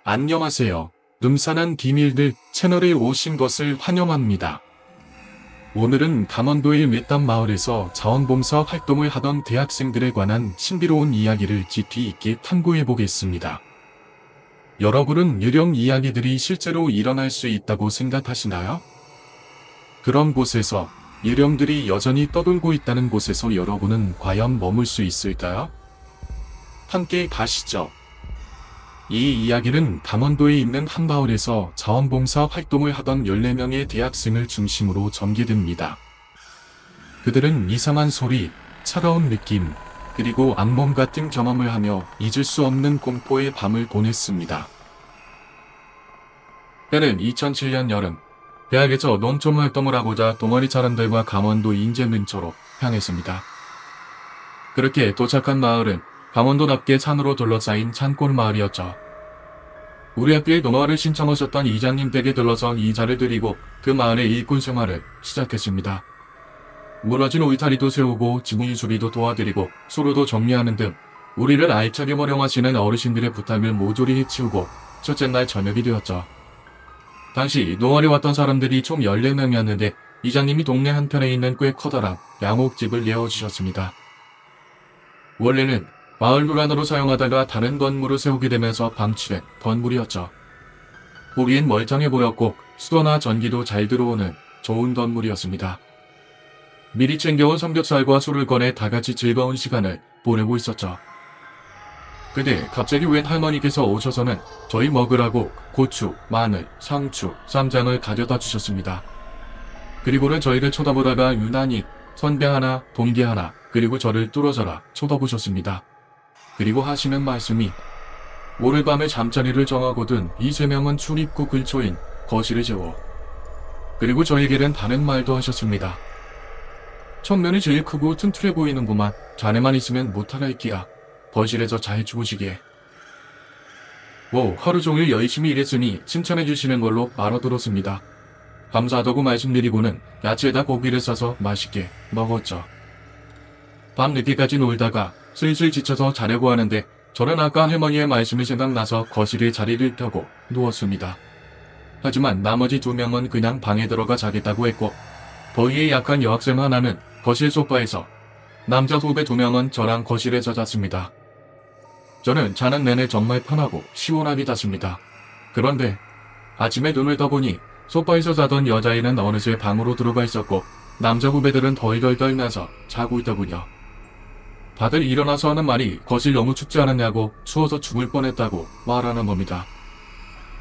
안녕하세요. 음산한 비밀들 채널에 오신 것을 환영합니다. 오늘은 강원도의 외딴 마을에서 자원봉사 활동을 하던 대학생들에 관한 신비로운 이야기를 깊이 있게 탐구해 보겠습니다. 여러분은 이런 이야기들이 실제로 일어날 수 있다고 생각하시나요? 그런 곳에서 유령들이 여전히 떠돌고 있다는 곳에서 여러분은 과연 머물 수 있을까요? 함께 가시죠. 이 이야기는 강원도에 있는 한 마을에서 자원봉사 활동을 하던 14명의 대학생을 중심으로 전개됩니다. 그들은 이상한 소리, 차가운 느낌, 그리고 악몽 같은 경험을 하며 잊을 수 없는 공포의 밤을 보냈습니다. 때는 2007년 여름, 대학에서 농촌 활동을 하고자 동아리 사람들과 강원도 인제 근처로 향했습니다. 그렇게 도착한 마을은 강원도답게 산으로 둘러싸인 산골 마을이었죠. 우리 학교에 동아를 신청하셨던 이장님 댁에 들러서 이자를 드리고 그 마을의 일꾼 생활을 시작했습니다. 무너진 울타리도 세우고 지붕 수리도 도와드리고 수로도 정리하는 등 우리를 알차게 활용하시는 어르신들의 부탁을 모조리 해치우고 첫째 날 저녁이 되었죠. 당시 동아리 왔던 사람들이 총 14명이었는데 이장님이 동네 한편에 있는 꽤 커다란 양옥집을 내어주셨습니다. 원래는 마을 노란으로 사용하다가 다른 건물을 세우게 되면서 방치된 건물이었죠. 보기엔 멀쩡해 보였고 수도나 전기도 잘 들어오는 좋은 건물이었습니다. 미리 챙겨온 삼겹살과 술을 꺼내 다같이 즐거운 시간을 보내고 있었죠. 근데 갑자기 웬 할머니께서 오셔서는 저희 먹으라고 고추, 마늘, 상추, 쌈장을 가져다 주셨습니다. 그리고는 저희를 쳐다보다가 유난히 선배 하나, 동기 하나, 그리고 저를 뚫어져라 쳐다보셨습니다. 그리고 하시는 말씀이 오늘 밤에 잠자리를 정하거든 이 3명은 출입구 근처인 거실에 재워. 그리고 저에게는 다른 말도 하셨습니다. 청면이 제일 크고 튼튼해 보이는구만. 자네만 있으면 못하겠기야. 거실에서 잘 주무시게. 하루 종일 열심히 일했으니 칭찬해 주시는 걸로 알아들었습니다. 감사하다고 말씀드리고는 야채에다 고기를 싸서 맛있게 먹었죠. 밤 늦게까지 놀다가 슬슬 지쳐서 자려고 하는데 저는 아까 할머니의 말씀이 생각나서 거실에 자리를 펴고 누웠습니다. 하지만 나머지 2명은 그냥 방에 들어가 자겠다고 했고 더위에 약한 여학생 하나는 거실 소파에서, 남자 후배 2명은 저랑 거실에서 잤습니다. 저는 자는 내내 정말 편하고 시원하게 잤습니다. 그런데 아침에 눈을 떠보니 소파에서 자던 여자애는 어느새 방으로 들어가 있었고 남자 후배들은 덜덜 떨면서 자고 있더군요. 다들 일어나서 하는 말이 거실 너무 춥지 않았냐고, 추워서 죽을 뻔했다고 말하는 겁니다.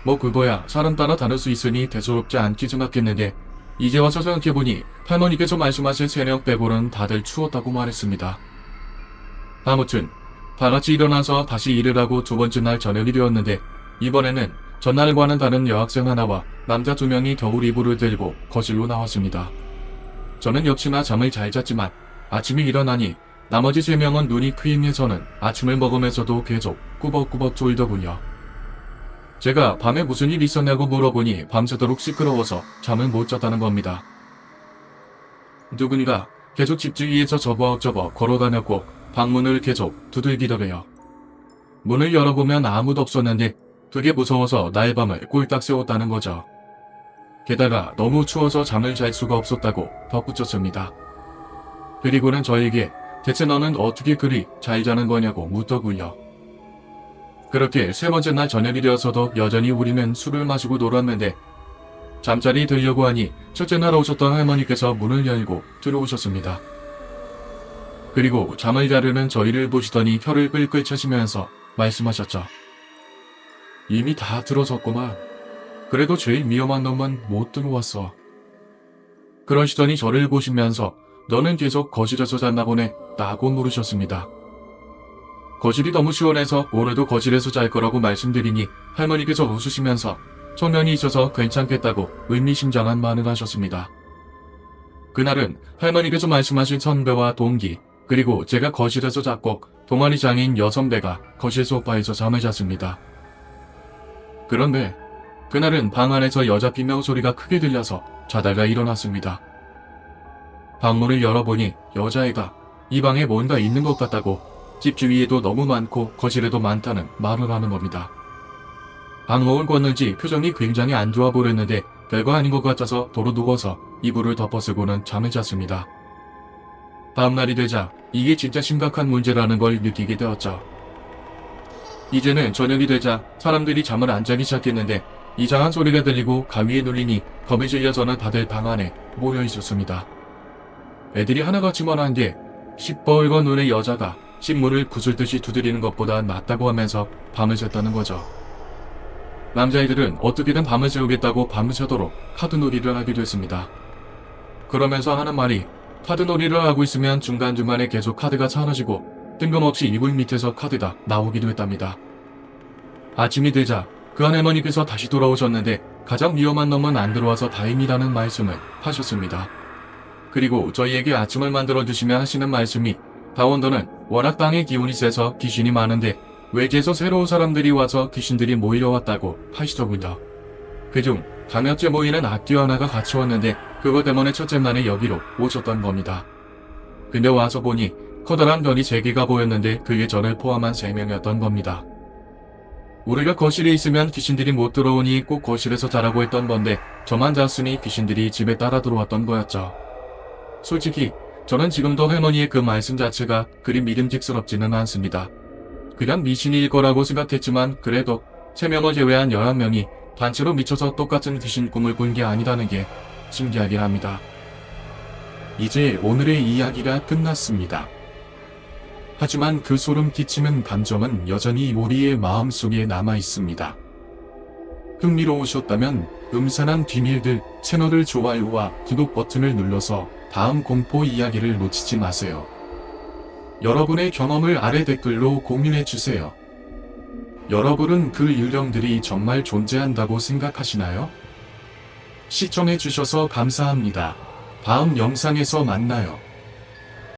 그거야 사람 따라 다를 수 있으니 대수롭지 않게 생각했는데 이제 와서 생각해보니 할머니께서 말씀하신 3명 빼고는 다들 추웠다고 말했습니다. 아무튼 다같이 일어나서 다시 일을 하고 2번째 날 저녁이 되었는데 이번에는 전날과는 다른 여학생 하나와 남자 2명이 겨울 이불을 들고 거실로 나왔습니다. 저는 역시나 잠을 잘 잤지만 아침에 일어나니 나머지 3명은 눈이 크임해서는 아침을 먹으면서도 계속 꾸벅꾸벅 졸더군요. 제가 밤에 무슨 일 있었냐고 물어보니 밤새도록 시끄러워서 잠을 못 잤다는 겁니다. 누군가 계속 집 주위에서 저벅저벅 걸어다녔고 방문을 계속 두들기더래요. 문을 열어보면 아무도 없었는데 되게 무서워서 날밤을 꼴딱 세웠다는 거죠. 게다가 너무 추워서 잠을 잘 수가 없었다고 덧붙였습니다. 그리고는 저에게 대체 너는 어떻게 그리 잘 자는 거냐고 묻더군요. 그렇게 3번째 날 저녁이 되어서도 여전히 우리는 술을 마시고 놀았는데 잠자리 들려고 하니 첫째 날 오셨던 할머니께서 문을 열고 들어오셨습니다. 그리고 잠을 자려는 저희를 보시더니 혀를 끌끌 차시면서 말씀하셨죠. 이미 다 들어섰구만. 그래도 제일 위험한 놈만 못 들어왔어. 그러시더니 저를 보시면서 너는 계속 거실에서 잤나 보네 라고 물으셨습니다. 거실이 너무 시원해서 오늘도 거실에서 잘 거라고 말씀드리니 할머니께서 웃으시면서 초면이 있어서 괜찮겠다고 의미심장한 말을 하셨습니다. 그날은 할머니께서 말씀하신 선배와 동기, 그리고 제가 거실에서 잤고 동아리 장인 여선배가 거실 소파에서 잠을 잤습니다. 그런데 그날은 방 안에서 여자 비명 소리가 크게 들려서 자다가 일어났습니다. 방문을 열어보니 여자애가 이 방에 뭔가 있는 것 같다고, 집 주위에도 너무 많고 거실에도 많다는 말을 하는 겁니다. 방목을 꿨는지 표정이 굉장히 안 좋아 보였는데 별거 아닌 것 같아서 도로 누워서 이불을 덮어쓰고는 잠을 잤습니다. 다음날이 되자 이게 진짜 심각한 문제라는 걸 느끼게 되었죠. 이제는 저녁이 되자 사람들이 잠을 안 자기 시작했는데 이상한 소리가 들리고 가위에 눌리니 겁이 질려서는 다들 방 안에 모여 있었습니다. 애들이 하나같이 말한 게 시뻘건 눈의 여자가 식물을 구슬듯이 두드리는 것보다 낫다고 하면서 밤을 샜다는 거죠. 남자애들은 어떻게든 밤을 새우겠다고 밤을 새도록 카드놀이를 하기도 했습니다. 그러면서 하는 말이 카드놀이를 하고 있으면 중간중간에 계속 카드가 사라지고 뜬금없이 이불 밑에서 카드가 나오기도 했답니다. 아침이 되자 그 할머니께서 다시 돌아오셨는데 가장 위험한 놈은 안 들어와서 다행이라는 말씀을 하셨습니다. 그리고 저희에게 아침을 만들어주시며 하시는 말씀이 강원도는 워낙 땅의 기운이 세서 귀신이 많은데 외지에서 새로운 사람들이 와서 귀신들이 모이려왔다고 하시더군요. 그중 강역제 모이는 악귀 하나가 같이 왔는데 그것 때문에 첫째 날에 여기로 오셨던 겁니다. 근데 와서 보니 커다란 별이 3개가 보였는데 그게 저를 포함한 3명이었던 겁니다. 우리가 거실에 있으면 귀신들이 못 들어오니 꼭 거실에서 자라고 했던 건데 저만 잤으니 귀신들이 집에 따라 들어왔던 거였죠. 솔직히 저는 지금도 할머니의 그 말씀 자체가 그리 믿음직스럽지는 않습니다. 그냥 미신일 거라고 생각했지만 그래도 3명을 제외한 11명이 단체로 미쳐서 똑같은 귀신 꿈을 꾼 게 아니라는 게 신기하긴 합니다. 이제 오늘의 이야기가 끝났습니다. 하지만 그 소름 끼치는 감정은 여전히 우리의 마음속에 남아 있습니다. 흥미로우셨다면 음산한 비밀들 채널을 좋아요와 구독 버튼을 눌러서 다음 공포 이야기를 놓치지 마세요. 여러분의 경험을 아래 댓글로 공유해주세요. 여러분은 그 유령들이 정말 존재한다고 생각하시나요? 시청해주셔서 감사합니다. 다음 영상에서 만나요.